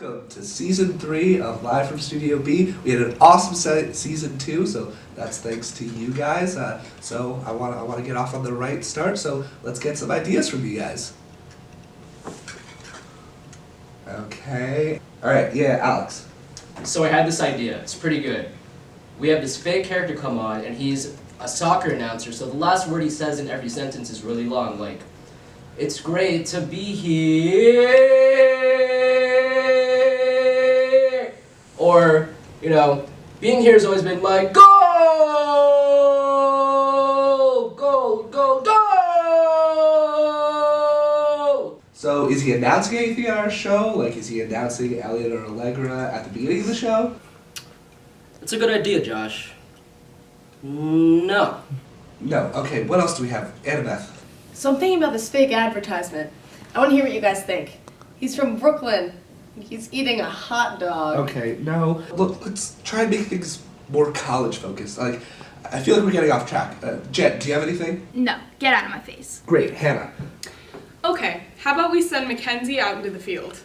Welcome to Season 3 of Live from Studio B. We had an awesome Season 2, so that's thanks to you guys. So I want to get off on the right start, so let's get some ideas from you guys. Okay. Alright, yeah, Alex. So I had this idea. It's pretty good. We have this fake character come on, and he's a soccer announcer, so the last word he says in every sentence is really long, like, "It's great to be here," or, you know, "Being here has always been my goal! Goal, goal, goal!" So is he announcing anything on our show? Like, is he announcing Eliot or Allegra at the beginning of the show? It's a good idea, Josh. No. No. Okay, what else do we have? Annabeth. So I'm thinking about this fake advertisement. I want to hear what you guys think. He's from Brooklyn. He's eating a hot dog. Okay, no. Look, let's try and make things more college focused. Like, I feel like we're getting off track. Jen, do you have anything? No, get out of my face. Great, Hannah. Okay, how about we send Mackenzie out into the field?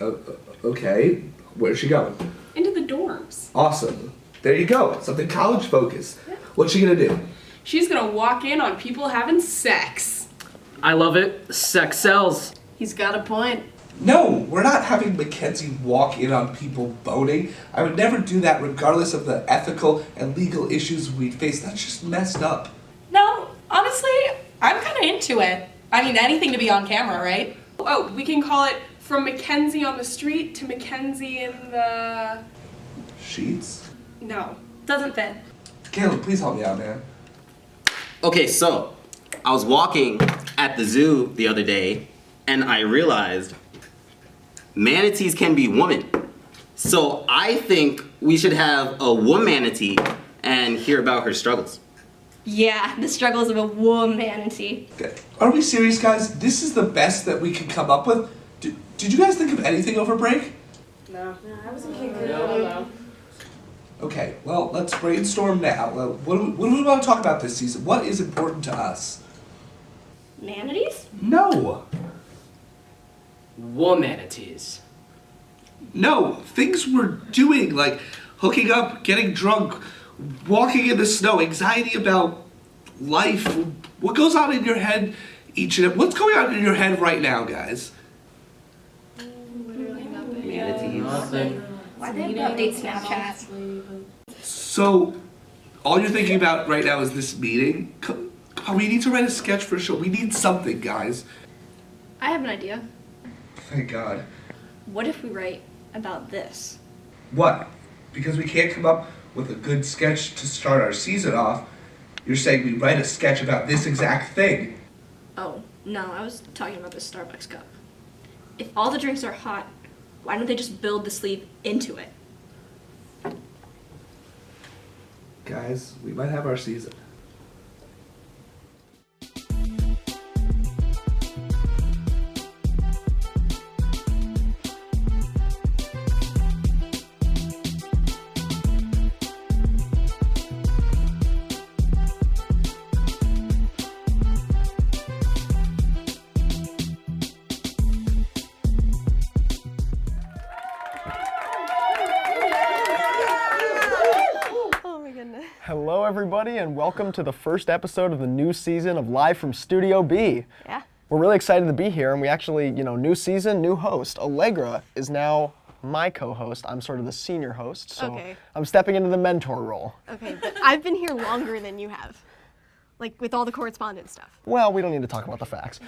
Okay, where's she going? Into the dorms. Awesome. There you go. Something college focused. What's she gonna do? She's gonna walk in on people having sex. I love it. Sex sells. He's got a point. No, we're not having Mackenzie walk in on people boning. I would never do that regardless of the ethical and legal issues we face. That's just messed up. No, honestly, I'm kind of into it. I mean, anything to be on camera, right? Oh, we can call it From Mackenzie on the Street to Mackenzie in the... Sheets? No. Doesn't fit. Caleb, please help me out, man. Okay, so I was walking at the zoo the other day and I realized manatees can be women. So I think we should have a womanatee and hear about her struggles. Yeah, the struggles of a womanatee. Okay. Are we serious, guys? This is the best that we can come up with? Did you guys think of anything over break? No. I wasn't kidding. No. Okay, well, let's brainstorm now. What do we want to talk about this season? What is important to us? Manatees? No. Womanities. No, things we're doing, like hooking up, getting drunk, walking in the snow, anxiety about life. What goes on in your head what's going on in your head right now, guys? Manatees. Nothing. Why didn't they update Snapchat? So, all you're thinking about right now is this meeting? Come on, we need to write a sketch for a show. We need something, guys. I have an idea. Thank God. What if we write about this? What? Because we can't come up with a good sketch to start our season off, you're saying we write a sketch about this exact thing? Oh, no, I was talking about this Starbucks cup. If all the drinks are hot, why don't they just build the sleeve into it? Guys, we might have our season. Hello everybody and welcome to the first episode of the new season of Live from Studio B. Yeah. We're really excited to be here and we actually, new season, new host. Allegra is now my co-host. I'm sort of the senior host, so Okay. I'm stepping into the mentor role. Okay, but I've been here longer than you have. Like, with all the correspondence stuff. Well, we don't need to talk about the facts.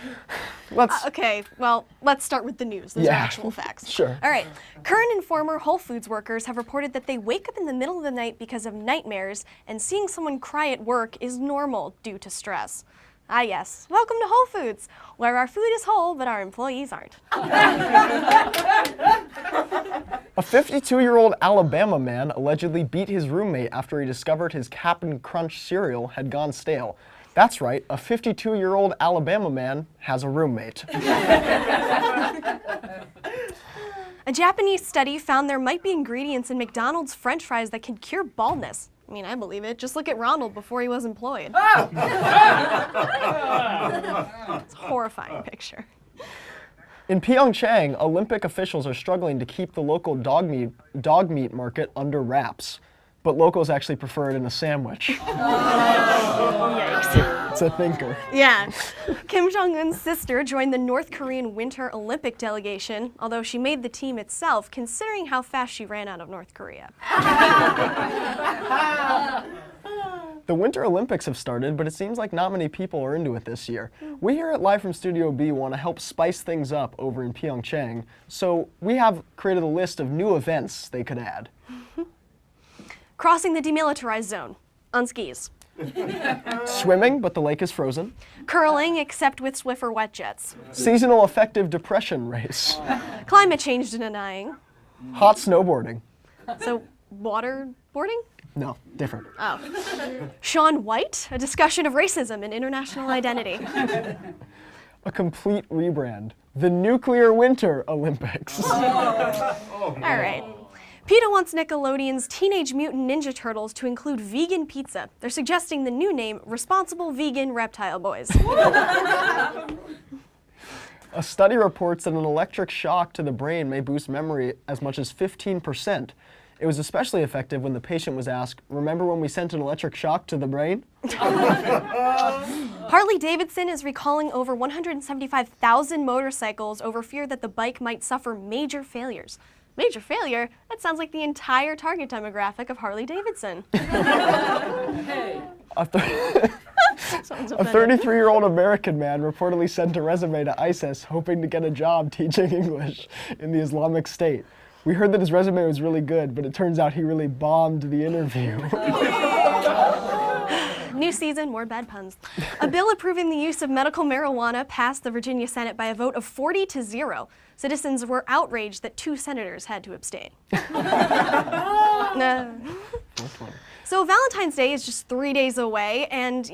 Let's... Okay, well, let's start with the news. Those are Yeah. actual facts. Sure. All right. Current and former Whole Foods workers have reported that they wake up in the middle of the night because of nightmares, and seeing someone cry at work is normal due to stress. Ah, yes. Welcome to Whole Foods, where our food is whole, but our employees aren't. A 52-year-old Alabama man allegedly beat his roommate after he discovered his Cap'n Crunch cereal had gone stale. That's right, a 52-year-old Alabama man has a roommate. A Japanese study found there might be ingredients in McDonald's French fries that can cure baldness. I mean, I believe it. Just look at Ronald before he was employed. It's a horrifying picture. In Pyeongchang, Olympic officials are struggling to keep the local dog meat market under wraps. But locals actually prefer it in a sandwich. Yikes. It's a thinker. Yeah. Kim Jong-un's sister joined the North Korean Winter Olympic delegation, although she made the team itself, considering how fast she ran out of North Korea. The Winter Olympics have started, but it seems like not many people are into it this year. We here at Live from Studio B want to help spice things up over in Pyeongchang, so we have created a list of new events they could add. Crossing the demilitarized zone on skis. Swimming, but the lake is frozen. Curling, except with Swiffer wet jets. Seasonal affective depression race. Climate change denying. Hot snowboarding. So, waterboarding? No, different. Oh. Shaun White, a discussion of racism and international identity. A complete rebrand. The Nuclear Winter Olympics. All right. PETA wants Nickelodeon's Teenage Mutant Ninja Turtles to include vegan pizza. They're suggesting the new name, Responsible Vegan Reptile Boys. A study reports that an electric shock to the brain may boost memory as much as 15%. It was especially effective when the patient was asked, "Remember when we sent an electric shock to the brain?" Harley Davidson is recalling over 175,000 motorcycles over fear that the bike might suffer major failures. Major failure? That sounds like the entire target demographic of Harley Davidson. A 33-year-old American man reportedly sent a resume to ISIS hoping to get a job teaching English in the Islamic State. We heard that his resume was really good, but it turns out he really bombed the interview. New season, more bad puns. A bill approving the use of medical marijuana passed the Virginia Senate by a vote of 40-0. Citizens were outraged that 2 senators had to abstain. So Valentine's Day is just 3 days away, and,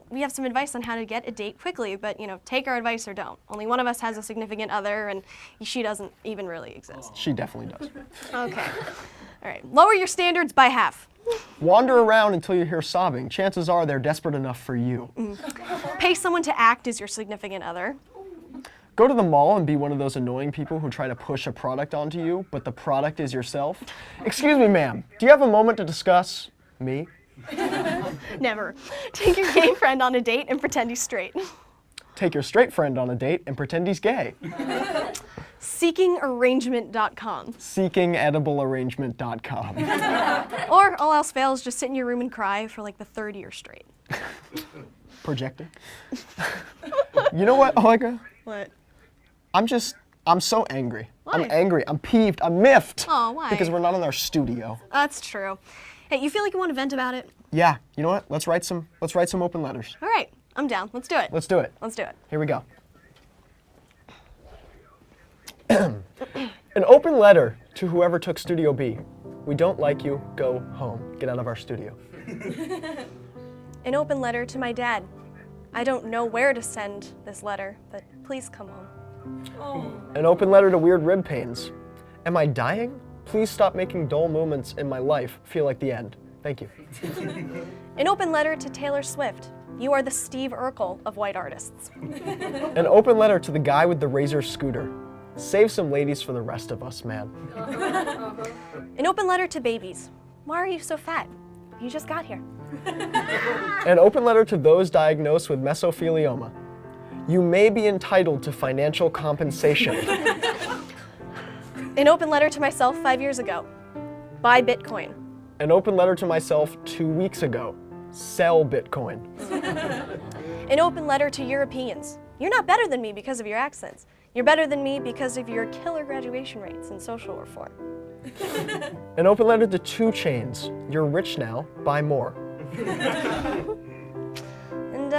we have some advice on how to get a date quickly, but, take our advice or don't. Only one of us has a significant other, and she doesn't even really exist. She definitely does. Okay. All right. Lower your standards by half. Wander around until you hear sobbing. Chances are they're desperate enough for you. Pay someone to act as your significant other. Go to the mall and be one of those annoying people who try to push a product onto you, but the product is yourself. Excuse me, ma'am. Do you have a moment to discuss me? Never. Take your gay friend on a date and pretend he's straight. Take your straight friend on a date and pretend he's gay. Seekingarrangement.com. Seekingadiblearrangement.com. Or, all else fails, just sit in your room and cry for like the 3rd year straight. Projecting. You know what, Allegra? What? I'm so angry. Why? I'm angry. I'm peeved. I'm miffed. Oh, why? Because we're not in our studio. That's true. Hey, you feel like you want to vent about it? Yeah. You know what? Let's write some open letters. All right. I'm down. Let's do it. Let's do it. Let's do it. Here we go. An open letter to whoever took Studio B. We don't like you. Go home. Get out of our studio. An open letter to my dad. I don't know where to send this letter, but please come home. An open letter to weird rib pains. Am I dying? Please stop making dull moments in my life feel like the end. Thank you. An open letter to Taylor Swift. You are the Steve Urkel of white artists. An open letter to the guy with the Razor scooter. Save some ladies for the rest of us, man. An open letter to babies. Why are you so fat? You just got here. An open letter to those diagnosed with mesothelioma. You may be entitled to financial compensation. An open letter to myself 5 years ago. Buy Bitcoin. An open letter to myself 2 weeks ago. Sell Bitcoin. An open letter to Europeans. You're not better than me because of your accents. You're better than me because of your killer graduation rates and social reform. An open letter to 2 Chainz. You're rich now, buy more. And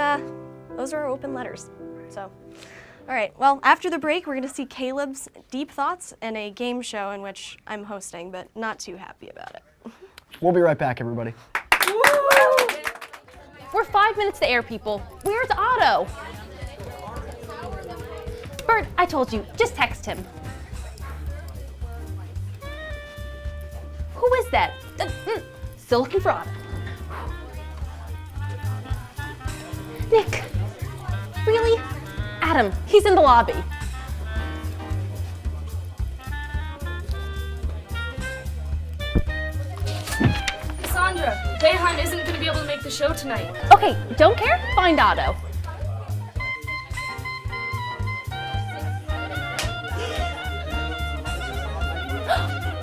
those are our open letters. So, all right, well, after the break, we're gonna see Caleb's deep thoughts and a game show in which I'm hosting, but not too happy about it. We'll be right back, everybody. We're 5 minutes to air, people. Where's Otto? Bert, I told you, just text him. Who is that? Still looking for Otto. Nick, really? Adam, he's in the lobby. Allegra, Bayhan isn't going to be able to make the show tonight. Okay, don't care? Find Otto.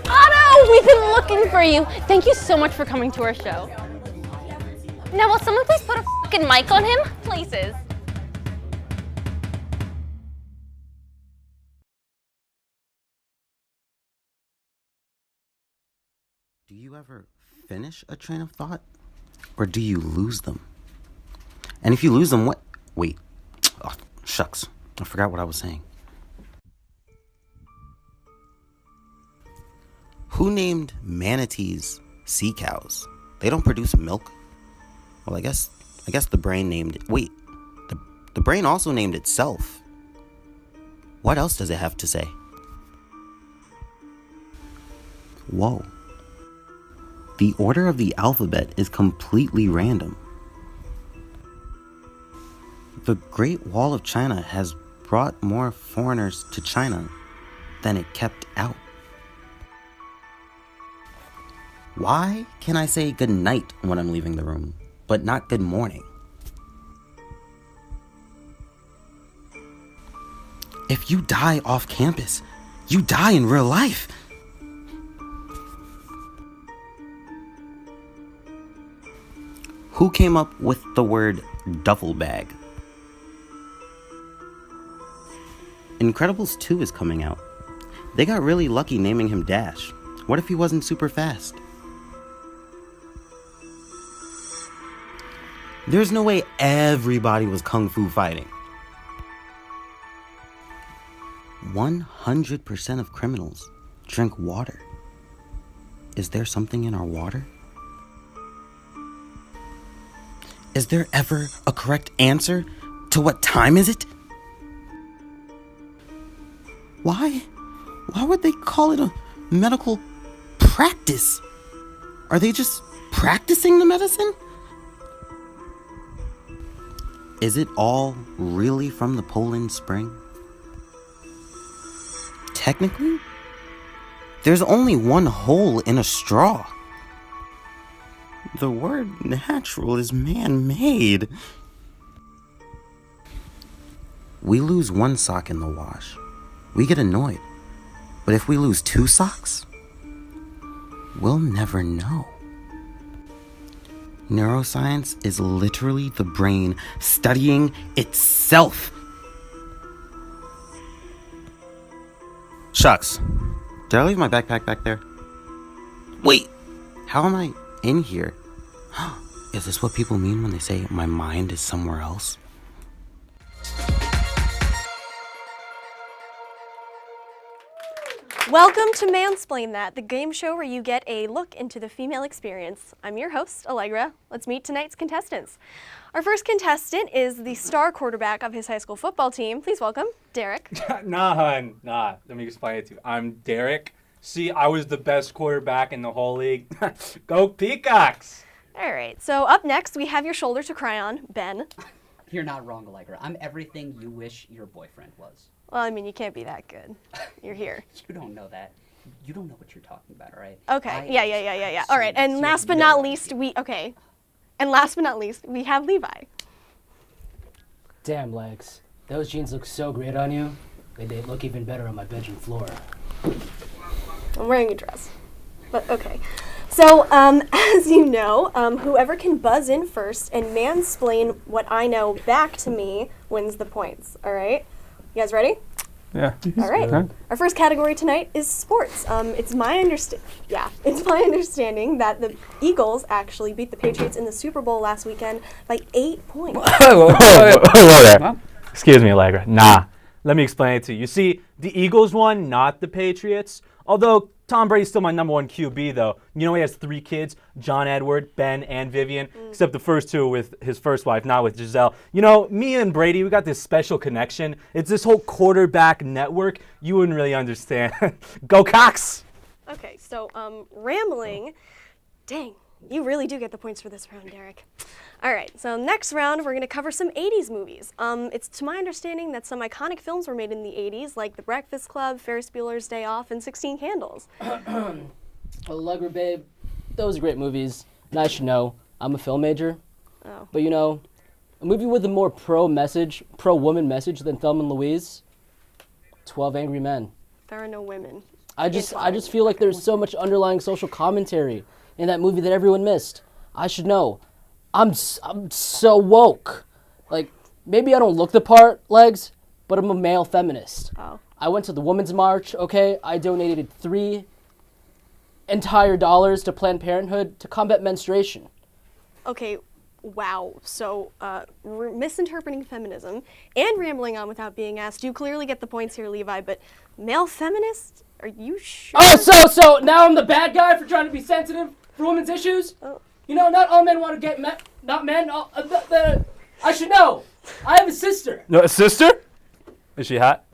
Otto, we've been looking for you. Thank you so much for coming to our show. Now, will someone please put a fucking mic on him? Places. Do you ever finish a train of thought? Or do you lose them? And if you lose them, what? Wait. Oh, shucks. I forgot what I was saying. Who named manatees sea cows? They don't produce milk. Well, I guess the brain named it. Wait. The brain also named itself. What else does it have to say? Whoa. The order of the alphabet is completely random. The Great Wall of China has brought more foreigners to China than it kept out. Why can I say good night when I'm leaving the room, but not good morning? If you die off campus, you die in real life. Who came up with the word duffel bag? Incredibles 2 is coming out. They got really lucky naming him Dash. What if he wasn't super fast? There's no way everybody was kung fu fighting. 100% of criminals drink water. Is there something in our water? Is there ever a correct answer to what time is it? Why would they call it a medical practice? Are they just practicing the medicine? Is it all really from the Poland Spring? Technically, there's only one hole in a straw. The word natural is man-made. We lose one sock in the wash. We get annoyed. But if we lose 2 socks, we'll never know. Neuroscience is literally the brain studying itself. Shucks. Did I leave my backpack back there? Wait, how am I in here? Is this what people mean when they say my mind is somewhere else? Welcome to Mansplain That, the game show where you get a look into the female experience. I'm your host, Allegra. Let's meet tonight's contestants. Our first contestant is the star quarterback of his high school football team. Please welcome Derek. Nah, hun. Nah. Let me explain it to you. I'm Derek. See, I was the best quarterback in the whole league. Go Peacocks! All right, so up next, we have your shoulder to cry on, Ben. You're not wrong, Allegra. I'm everything you wish your boyfriend was. Well, I mean, you can't be that good. You're here. You don't know that. You don't know what you're talking about, all right? Okay, yeah. All right, and last but not least, we have Levi. Damn, Legs. Those jeans look so great on you. They'd look even better on my bedroom floor. I'm wearing a dress, but okay. So, as you know, whoever can buzz in first and mansplain what I know back to me wins the points, all right? You guys ready? Yeah. All right. Our first category tonight is sports. It's my understanding that the Eagles actually beat the Patriots in the Super Bowl last weekend by 8 points. Whoa there. Excuse me, Allegra. Nah. Let me explain it to you. You see, the Eagles won, not the Patriots. Although Tom Brady's still my #1 QB, though. You know he has 3 kids, John Edward, Ben, and Vivian, except the first 2 with his first wife, not with Giselle. You know, me and Brady, we got this special connection. It's this whole quarterback network. You wouldn't really understand. Go Cox! Okay, so rambling. Dang, you really do get the points for this round, Derek. All right, so next round, we're going to cover some 80s movies. It's to my understanding that some iconic films were made in the 80s, like The Breakfast Club, Ferris Bueller's Day Off, and 16 Candles. Allegra, babe, those are great movies. And I should know, I'm a film major. Oh. But you know, a movie with a more pro-woman message than Thelma and Louise, 12 Angry Men. There are no women. I just feel like there's so much underlying social commentary in that movie that everyone missed. I should know. I'm so woke. Like, maybe I don't look the part, Legs, but I'm a male feminist. Oh. I went to the Women's March, okay? I donated $3 entire to Planned Parenthood to combat menstruation. Okay, wow. So, misinterpreting feminism and rambling on without being asked. You clearly get the points here, Levi, but male feminist? Are you sure? Oh, so now I'm the bad guy for trying to be sensitive for women's issues? Oh. You know, not all men want to get not men. I should know. I have a sister. No, a sister? Is she hot?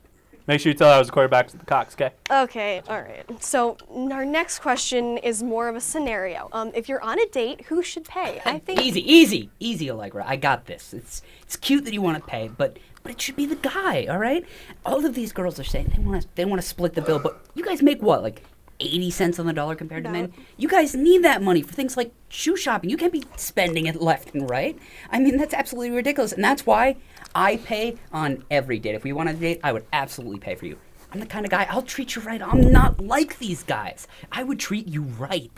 Make sure you tell her I was the quarterback to the Cox, okay? Okay, all right. So our next question is more of a scenario. If you're on a date, who should pay? I think Easy, Allegra. I got this. It's cute that you want to pay, but it should be the guy, all right? All of these girls are saying they want to split the bill, but you guys make what, like 80 cents on the dollar compared to men? You guys need that money for things like shoe shopping. You can't be spending it left and right. I mean, that's absolutely ridiculous, and that's why I pay on every date. If we want to date, I would absolutely pay for you. I'm the kind of guy, I'll treat you right. I'm not like these guys. I would treat you right.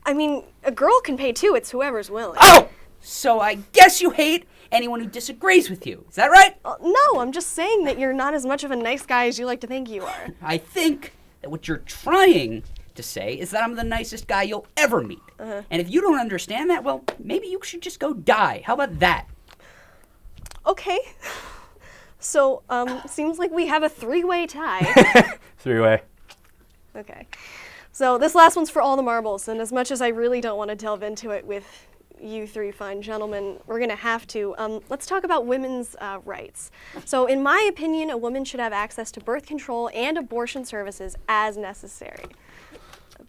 I mean, a girl can pay too. It's whoever's willing. Oh! So I guess you hate anyone who disagrees with you. Is that right? No, I'm just saying that you're not as much of a nice guy as you like to think you are. I think that what you're trying to say is that I'm the nicest guy you'll ever meet. And if you don't understand that, well, maybe you should just go die. How about that? Okay. So, seems like we have a three-way tie. Three-way. Okay. So this last one's for all the marbles, and as much as I really don't want to delve into it with you three fine gentlemen, we're gonna have to. Let's talk about women's rights. So in my opinion, a woman should have access to birth control and abortion services as necessary.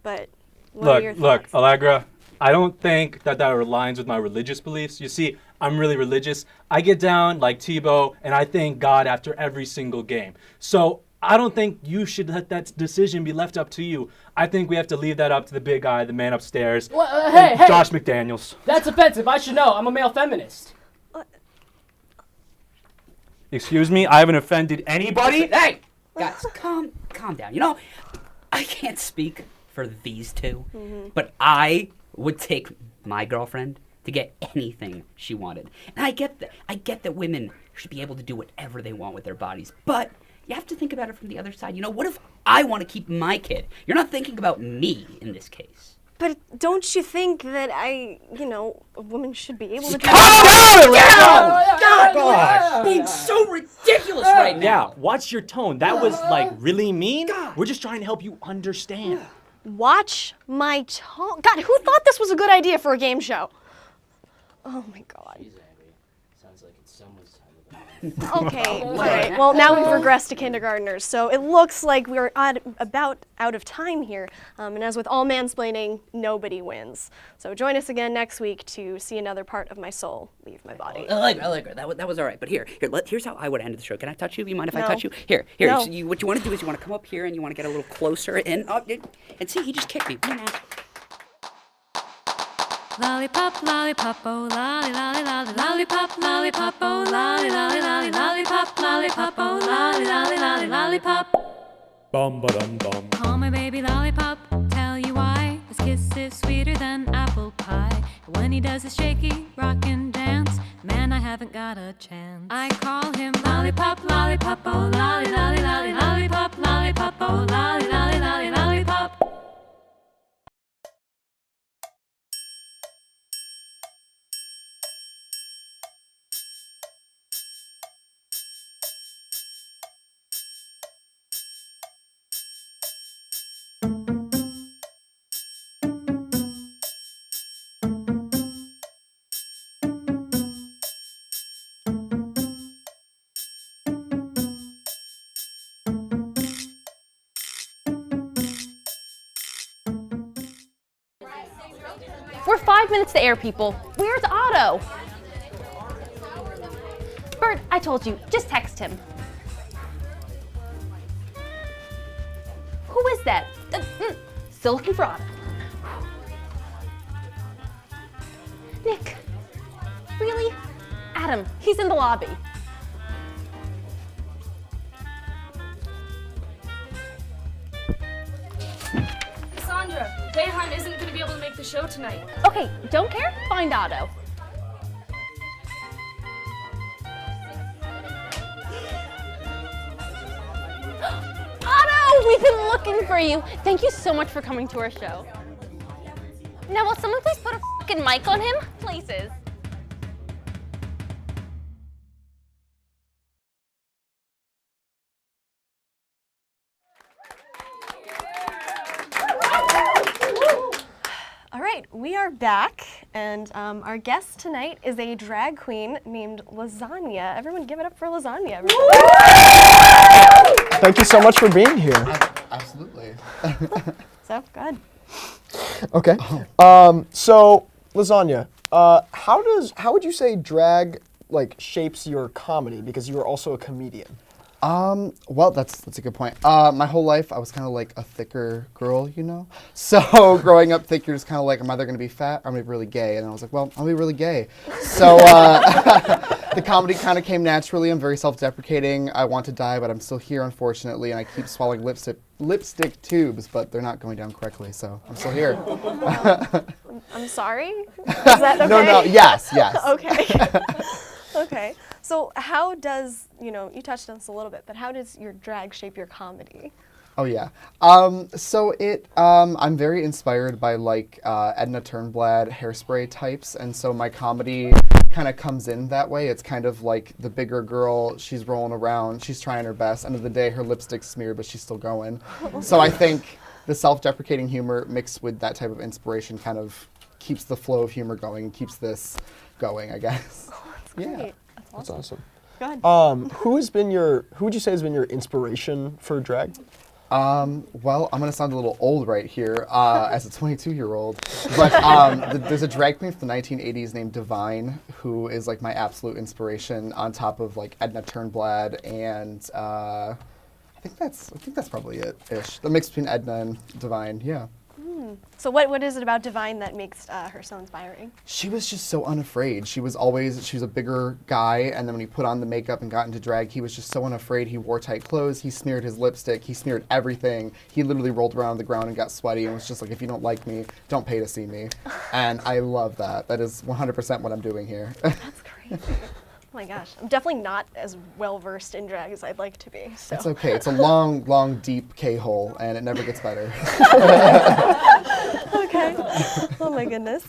But what are your thoughts? Look, Allegra, I don't think that aligns with my religious beliefs. You see, I'm really religious. I get down like Tebow, and I thank God after every single game. So I don't think you should let that decision be left up to you. I think we have to leave that up to the big guy, the man upstairs, Hey, Josh McDaniels. That's offensive. I should know. I'm a male feminist. Excuse me? I haven't offended anybody? Hey, guys, calm down. You know, I can't speak for these two, but I would take my girlfriend to get anything she wanted. And I get that women should be able to do whatever they want with their bodies, but you have to think about it from the other side. You know, what if I want to keep my kid? You're not thinking about me in this case. But don't you think that a woman should be able to do God, being so ridiculous right now. Yeah, watch your tone. That was like really mean. We're just trying to help you understand. Watch my tone. God, who thought this was a good idea for a game show? Oh my God. Sounds like it's someone's time. Okay, all right. Well, now we've regressed to kindergartners, so it looks like we're about out of time here. And as with all mansplaining, nobody wins. So join us again next week to see another part of my soul leave my body. Allegra, that was all right. But here's how I would end the show. Can I touch you? You mind if I No. touch you? Here. No. So what you want to do is you want to come up here and you want to get a little closer and see, he just kicked me. Come on now. Lollipop, lollipop, oh lolly, lolly, lolly, lollipop, lollipop, oh lolly, lolly, lolly, lollipop, lollipop, oh lolly, lolly, lolly, lollipop. Bum ba dum bum. Call my baby lollipop, tell you why. His kiss is sweeter than apple pie. And when he does his shaky rock and dance, man, I haven't got a chance. I call him lollipop, lollipop, oh lolly, lolly, lolly, lollipop, lollipop, oh lolly, lolly, lolly, lollipop. We're 5 minutes to air, people. Where's Otto? Bert, I told you, just text him. Who is that? Still looking for Otto. Adam, he's in the lobby. Cassandra, Bayhan isn't going to be able to make the show tonight. Okay, don't care? Find Otto. Otto, we've been looking for you. Thank you so much for coming to our show. Now, will someone please put a fucking mic on him? Places. All right, we are back, and our guest tonight is a drag queen named Lasagna. Everyone give it up for Lasagna. Thank you so much for being here. Absolutely. So, go ahead. Okay. So Lasagna, how would you say drag shapes your comedy, because you are also a comedian? Well, that's a good point. My whole life, I was kind of like a thicker girl, you know? So growing up thick, you're just kind of like, I'm either going to be fat or I'm going to be really gay. And I was like, well, I'll be really gay. So the comedy kind of came naturally. I'm very self-deprecating. I want to die, but I'm still here, unfortunately. And I keep swallowing lipstick tubes, but they're not going down correctly. So I'm still here. I'm sorry? Is that okay? No, yes. Okay. Okay. So how does, you touched on this a little bit, but how does your drag shape your comedy? Oh yeah. So I'm very inspired by Edna Turnblad Hairspray types, and so my comedy kind of comes in that way. It's kind of like the bigger girl, she's rolling around, she's trying her best. End of the day, her lipstick's smeared, but she's still going. So I think the self-deprecating humor mixed with that type of inspiration kind of keeps the flow of humor going, keeps this going, I guess. Oh, that's great. Yeah. That's awesome. Go ahead. Who would you say has been your inspiration for drag? Well, I'm gonna sound a little old right here as a 22-year-old, but there's a drag queen from the 1980s named Divine who is my absolute inspiration, on top of Edna Turnblad, and I think that's probably it-ish. The mix between Edna and Divine, yeah. So what is it about Divine that makes her so inspiring? She was just so unafraid. She was a bigger guy, and then when he put on the makeup and got into drag, he was just so unafraid. He wore tight clothes, he smeared his lipstick, he smeared everything. He literally rolled around on the ground and got sweaty and was just like, if you don't like me, don't pay to see me. And I love that. That is 100% what I'm doing here. That's great. Oh my gosh, I'm definitely not as well versed in drag as I'd like to be. So. It's okay. It's a long, deep K-hole, and it never gets better. Okay. Oh my goodness.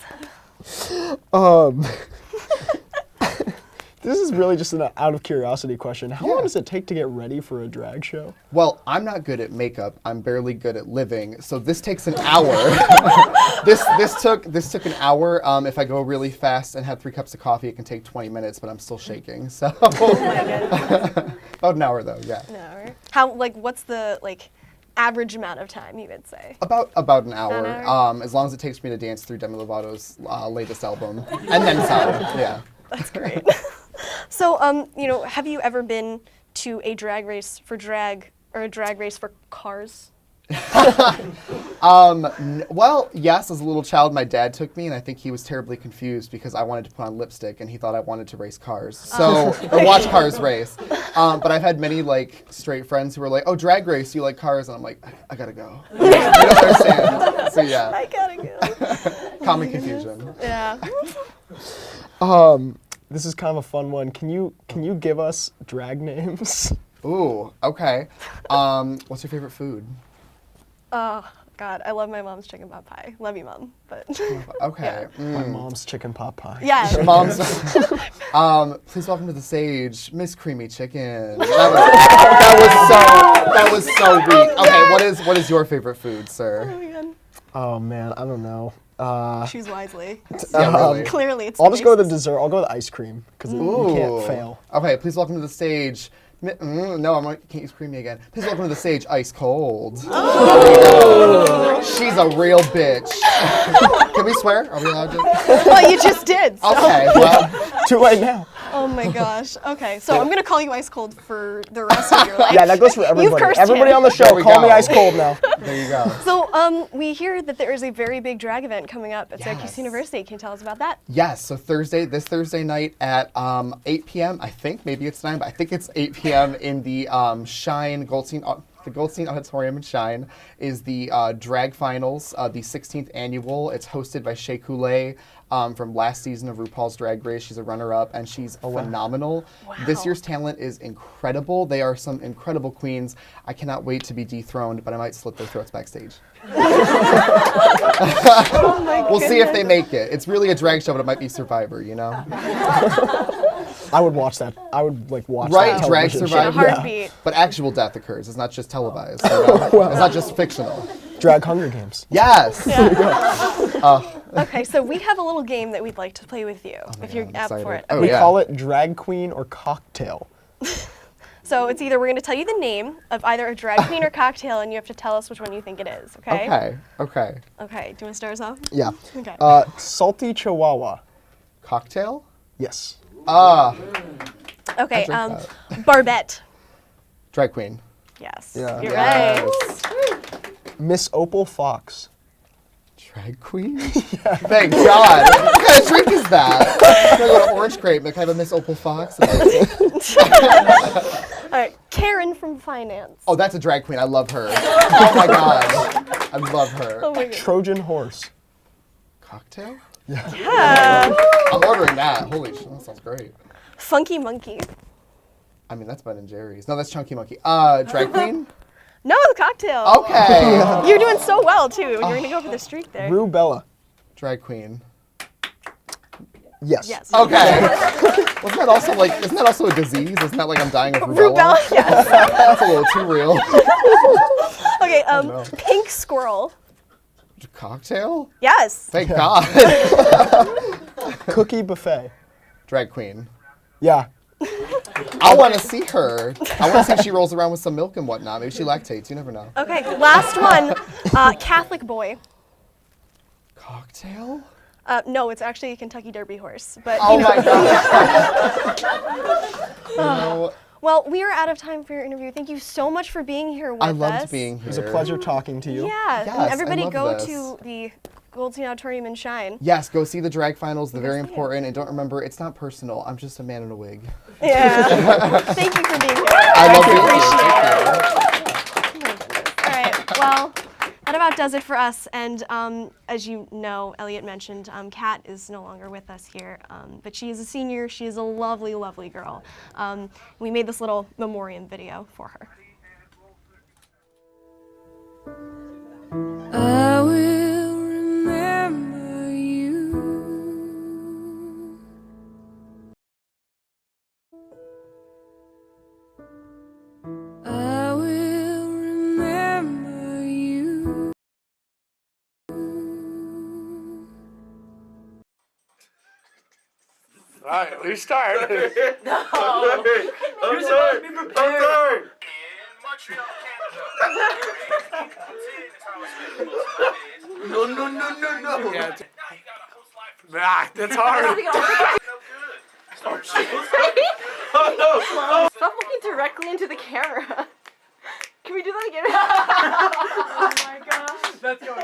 This is really just an out of curiosity question. How long does it take to get ready for a drag show? Well, I'm not good at makeup. I'm barely good at living. So this takes an hour. this took an hour. If I go really fast and have 3 cups of coffee, it can take 20 minutes, but I'm still shaking. So about an hour though, yeah. An hour. How what's the average amount of time you would say? About an hour. As long as it takes me to dance through Demi Lovato's latest album and then some. Yeah. That's great. So, have you ever been to a drag race for drag or a drag race for cars? Well, yes, as a little child, my dad took me, and I think he was terribly confused because I wanted to put on lipstick, and he thought I wanted to race cars. So, or watch cars race. But I've had many straight friends who were like, "Oh, drag race, you like cars?" And I'm like, "I gotta go." You don't understand. So yeah. I gotta go. Common confusion. Yeah. This is kind of a fun one. Can you give us drag names? Ooh, okay. What's your favorite food? Oh God, I love my mom's chicken pot pie. Love you, Mom. But okay. Yeah. My mom's chicken pot pie. Yeah. Your mom's. Please welcome to the stage, Miss Creamy Chicken. That was so weak. Okay, what is your favorite food, sir? Oh my God. Oh man, I don't know. Choose wisely. Yeah, really. Clearly, it's. I'll just go with the dessert. I'll go with ice cream because you can't fail. Okay, please welcome to the stage. No, can't use creamy again. Please welcome to the stage, Ice Cold. Oh. She's a real bitch. Can we swear? Are we allowed to? Well, you just did. So. Okay, well. Too late now. Oh Oh my gosh. Okay, so I'm gonna call you ice cold for the rest of your life. Yeah, that goes for everybody. cursed Everybody him. on the show, There we call me go. ice cold now. There you go. So we hear that there is a very big drag event coming up at Syracuse Yes. University. Can you tell us about that? Yes, so this Thursday night at 8 p.m. I think maybe it's 9, but I think it's 8 p.m. in the Shine Goldstein. The Goldstein Auditorium in Shine is the drag finals, the 16th annual. It's hosted by Shea Coulee from last season of RuPaul's Drag Race. She's a runner-up, and she's phenomenal. Wow. This year's talent is incredible. They are some incredible queens. I cannot wait to be dethroned, but I might slit their throats backstage. Oh my We'll see if they goodness. make it. It's really a drag show, but it might be Survivor, you know? I would watch that. I would like watch Right, that drag television show. Survivor. In a heartbeat. But actual death occurs. It's not just televised. You know? It's not just fictional. Drag Hunger Games. Yes. Okay, so we have a little game that we'd like to play with you, if you're up for it. Oh, We yeah. call it drag queen or cocktail. So it's either we're going to tell you the name of either a drag queen or cocktail, and you have to tell us which one you think it is. Okay. Okay. Okay. Okay. Do you want to start us off? Yeah. Okay. Salty Chihuahua. Cocktail? Yes. Okay. I'll drink Barbette. Drag queen. Yes. Yeah. You're Yes. right. Miss Opal Fox. Drag queen? Thank God. What kind of drink is that? I'm gonna go to Orange Grape. Can I have a Miss Opal Fox? All right. Karen from finance. Oh, that's a drag queen. I love her. Oh my God. I love her. Oh my God. Trojan Horse. Cocktail? Yeah. I'm ordering that. Holy shit, that sounds great. Funky monkey. I mean, that's Ben and Jerry's. No, that's Chunky Monkey. Drag queen? No, the cocktail. Okay. You're doing so well too. You're gonna go for the streak there. Rubella. Drag queen. Yes. Yes. Okay. Isn't that also a disease? Isn't that like I'm dying of rubella? Rubella. Yes. That's a little too real. Okay. no. Pink squirrel. Cocktail? Yes. Thank God. Cookie buffet. Drag queen. Yeah. I want to see her. I want to see if she rolls around with some milk and whatnot. Maybe she lactates. You never know. Okay. Last one. Catholic boy. Cocktail? No, it's actually a Kentucky Derby horse. But Oh you know. my God. You know, Well, we are out of time for your interview. Thank you so much for being here with us. I loved being here. It was a pleasure talking to you. Yeah. Yes, and everybody I love go this. to the Goldstein Auditorium and Shine. Yes, go see the drag finals. They're very important. And don't remember, it's not personal. I'm just a man in a wig. Yeah. Thank you for being here. I love being here. Appreciate it. All right. Well, that about does it for us. And as you know, Eliot mentioned, Kat is no longer with us here, but she is a senior. She is a lovely, lovely girl. We made this little memoriam video for her. I will remember you. I will remember you. All right, we start. No. I'm sorry. I'm sorry. No. Yeah, that's hard. Stop looking directly into the camera. Can we do that again? Oh my gosh. That's going.